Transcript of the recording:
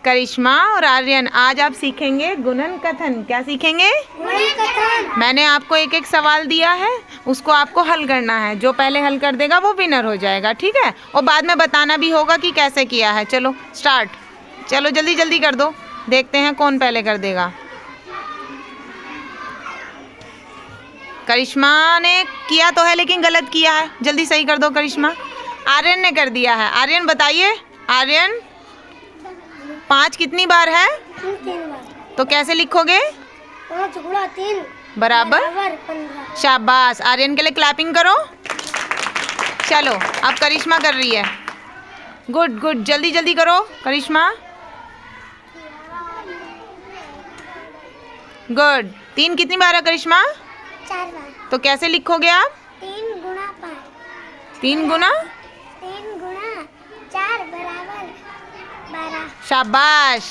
करिश्मा और आर्यन, आज आप सीखेंगे गुणन कथन। क्या सीखेंगे? गुणन कथन। मैंने आपको एक एक सवाल दिया है, उसको आपको हल करना है। जो पहले हल कर देगा वो विनर हो जाएगा, ठीक है? और बाद में बताना भी होगा कि कैसे किया है। चलो स्टार्ट, चलो जल्दी जल्दी कर दो, देखते हैं कौन पहले कर देगा। करिश्मा ने किया तो है लेकिन गलत किया है, जल्दी सही कर दो करिश्मा। आर्यन ने कर दिया है। आर्यन बताइए, आर्यन 5 कितनी बार है? 3 बार। तो कैसे लिखोगे? 5 गुणा 3 बराबर 15। शाबाश, आर्यन के लिए क्लैपिंग करो। चलो अब करिश्मा कर रही है। गुड गुड, जल्दी जल्दी करो करिश्मा। गुड। 3 कितनी बार है करिश्मा? 4 बार। तो कैसे लिखोगे आप? 3 गुणा 5। 3 गुना 3 गुणा 4 बराबर 12। शाबाश।